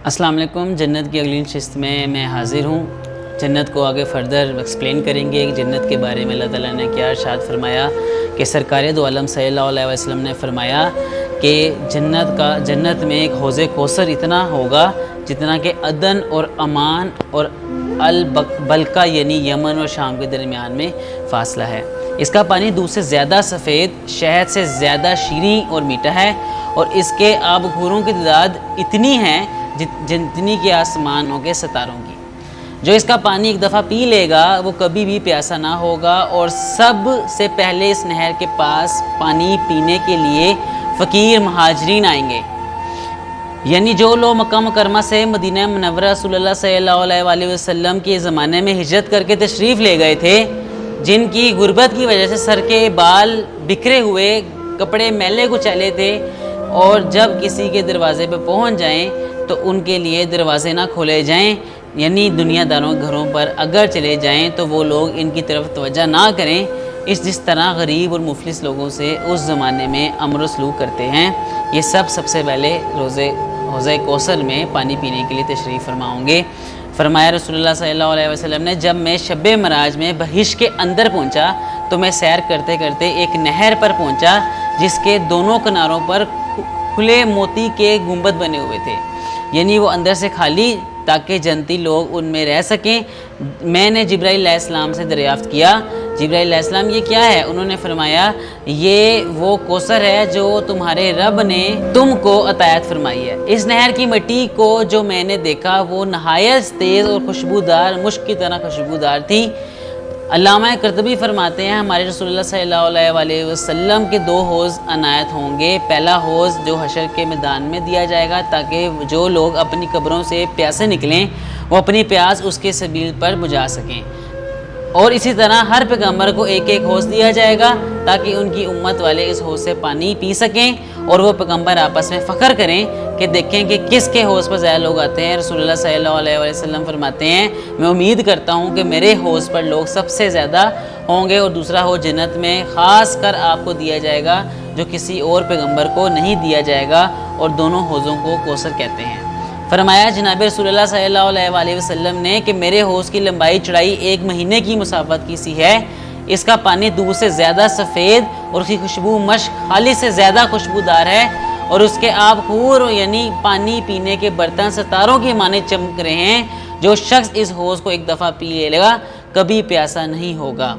السلام علیکم۔ جنت کی اگلی نشست میں حاضر ہوں۔ جنت کو آگے فردر ایکسپلین کریں گے کہ جنت کے بارے میں اللہ تعالیٰ نے کیا ارشاد فرمایا کہ سرکار دو عالم صلی اللہ علیہ وسلم نے فرمایا کہ جنت میں ایک حوض کوثر اتنا ہوگا جتنا کہ عدن اور امان اور البلکہ یعنی یمن اور شام کے درمیان میں فاصلہ ہے۔ اس کا پانی دودھ سے زیادہ سفید، شہد سے زیادہ شیریں اور میٹھا ہے، اور اس کے آب خوروں کی تعداد اتنی ہے جتنی کہ آسمانوں کے ستاروں کی۔ جو اس کا پانی ایک دفعہ پی لے گا وہ کبھی بھی پیاسا نہ ہوگا، اور سب سے پہلے اس نہر کے پاس پانی پینے کے لیے فقیر مہاجرین آئیں گے، یعنی جو لوگ مکہ مکرمہ سے مدینہ منورہ رسول اللہ صلی اللہ علیہ وآلہ وسلم کے زمانے میں ہجرت کر کے تشریف لے گئے تھے، جن کی غربت کی وجہ سے سر کے بال بکھرے ہوئے، کپڑے میلے کچیلے تھے، اور جب کسی کے دروازے پہ پہنچ جائیں تو ان کے لیے دروازے نہ کھولے جائیں، یعنی دنیا داروں گھروں پر اگر چلے جائیں تو وہ لوگ ان کی طرف توجہ نہ کریں، جس طرح غریب اور مفلس لوگوں سے اس زمانے میں امر و سلوک کرتے ہیں۔ یہ سب سے پہلے حوض کوثر میں پانی پینے کے لیے تشریف فرما ہوں گے۔ فرمایا رسول اللہ صلی اللہ علیہ وسلم نے، جب میں شب معراج میں بہشت کے اندر پہنچا تو میں سیر کرتے کرتے ایک نہر پر پہنچا جس کے دونوں کناروں پر کھلے موتی کے گنبد بنے ہوئے تھے، یعنی وہ اندر سے خالی تاکہ جنتی لوگ ان میں رہ سکیں۔ میں نے جبرائیل علیہ السلام سے دریافت کیا، جبرائیل علیہ السلام یہ کیا ہے؟ انہوں نے فرمایا یہ وہ کوثر ہے جو تمہارے رب نے تم کو عطیت فرمائی ہے۔ اس نہر کی مٹی کو جو میں نے دیکھا وہ نہایت تیز اور خوشبودار، مشک کی طرح خوشبودار تھی۔ علامہ قرطبی فرماتے ہیں ہمارے رسول اللہ صلی اللہ علیہ وآلہ وسلم کے 2 حوض عنایت ہوں گے۔ پہلا حوض جو حشر کے میدان میں دیا جائے گا تاکہ جو لوگ اپنی قبروں سے پیاسے نکلیں وہ اپنی پیاس اس کے سبیل پر بجھا سکیں، اور اسی طرح ہر پیغمبر کو ایک حوض دیا جائے گا تاکہ ان کی امت والے اس حوض سے پانی پی سکیں، اور وہ پیغمبر آپس میں فخر کریں کہ دیکھیں کہ کس کے حوض پر زیادہ لوگ آتے ہیں۔ رسول اللہ صلی اللہ علیہ وسلم فرماتے ہیں میں امید کرتا ہوں کہ میرے حوض پر لوگ سب سے زیادہ ہوں گے، اور دوسرا حوض جنت میں خاص کر آپ کو دیا جائے گا جو کسی اور پیغمبر کو نہیں دیا جائے گا، اور دونوں حوضوں کو کوثر کہتے ہیں۔ فرمایا جناب رسول اللہ صلی اللہ علیہ وآلہ وسلم نے کہ میرے حوض کی لمبائی چڑھائی 1 مہینے کی مسافت کی سی ہے، اس کا پانی دودھ سے زیادہ سفید اور اس کی خوشبو مشک خالص سے زیادہ خوشبودار ہے، اور اس کے آب خور یعنی پانی پینے کے برتن ستاروں کی مانند چمک رہے ہیں۔ جو شخص اس حوض کو ایک دفعہ پی لے گا کبھی پیاسا نہیں ہوگا۔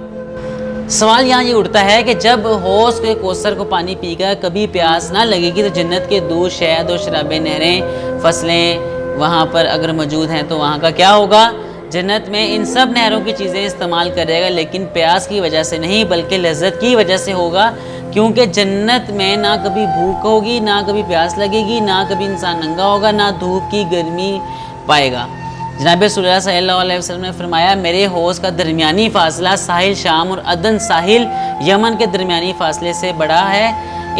سوال یہاں یہ اٹھتا ہے کہ جب حوض کے کوثر کو پانی پی کر کبھی پیاس نہ لگے گی تو جنت کے دودھ، شہد اور شرابیں، نہریں، فصلیں وہاں پر اگر موجود ہیں تو وہاں کا کیا ہوگا؟ جنت میں ان سب نہروں کی چیزیں استعمال کرے گا، لیکن پیاس کی وجہ سے نہیں بلکہ لذت کی وجہ سے ہوگا، کیونکہ جنت میں نہ کبھی بھوک ہوگی، نہ کبھی پیاس لگے گی، نہ کبھی انسان ننگا ہوگا، نہ دھوپ کی گرمی پائے گا۔ جناب رسول اللہ صلی اللہ علیہ وسلم نے فرمایا میرے حوض کا درمیانی فاصلہ ساحل شام اور عدن ساحل یمن کے درمیانی فاصلے سے بڑا ہے۔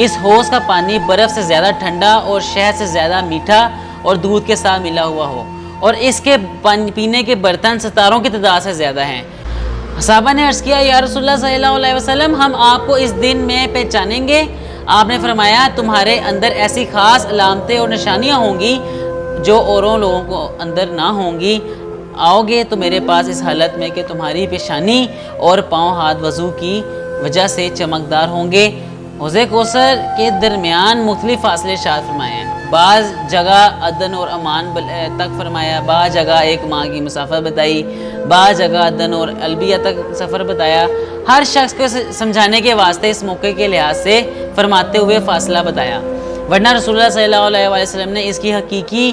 اس حوض کا پانی برف سے زیادہ ٹھنڈا اور شہد سے زیادہ میٹھا اور دودھ کے ساتھ ملا ہوا ہو، اور اس کے پینے کے برتن ستاروں کی تعداد سے زیادہ ہیں۔ صحابہ نے عرض کیا یا رسول اللہ صلی اللہ علیہ وسلم ہم آپ کو اس دن میں پہچانیں گے؟ آپ نے فرمایا تمہارے اندر ایسی خاص علامتیں اور نشانیاں ہوں گی جو اوروں لوگوں کو اندر نہ ہوں گی۔ آؤ گے تو میرے پاس اس حالت میں کہ تمہاری پیشانی اور پاؤں ہاتھ وضو کی وجہ سے چمکدار ہوں گے۔ حوض کوثر کے درمیان مختلف فاصلے ارشاد فرمائے ہیں، بعض جگہ عدن اور امان تک فرمایا، بعض جگہ 1 ماہ کی مسافت بتائی، بعض جگہ عدن اور البیہ تک سفر بتایا۔ ہر شخص کو سمجھانے کے واسطے اس موقع کے لحاظ سے فرماتے ہوئے فاصلہ بتایا، ورنہ رسول اللہ صلی اللہ علیہ وسلم نے اس کی حقیقی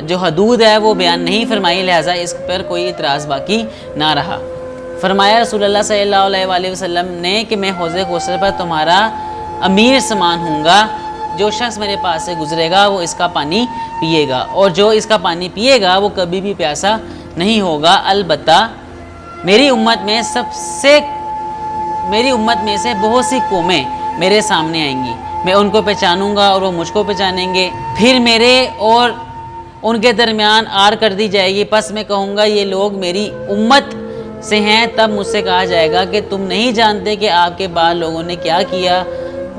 جو حدود ہے وہ بیان نہیں فرمائی، لہٰذا اس پر کوئی اعتراض باقی نہ رہا۔ فرمایا رسول اللہ صلی اللہ علیہ وآلہ وسلم نے کہ میں حوض کوثر پر تمہارا امیر سمان ہوں گا، جو شخص میرے پاس سے گزرے گا وہ اس کا پانی پیے گا، اور جو اس کا پانی پیے گا وہ کبھی بھی پیاسا نہیں ہوگا۔ البتہ میری امت میں سے بہت سی قومیں میرے سامنے آئیں گی، میں ان کو پہچانوں گا اور وہ مجھ کو پہچانیں گے، پھر میرے اور ان کے درمیان آر کر دی جائے گی، پس میں کہوں گا یہ لوگ میری امت سے ہیں، تب مجھ سے کہا جائے گا کہ تم نہیں جانتے کہ آپ کے بعد لوگوں نے کیا کیا،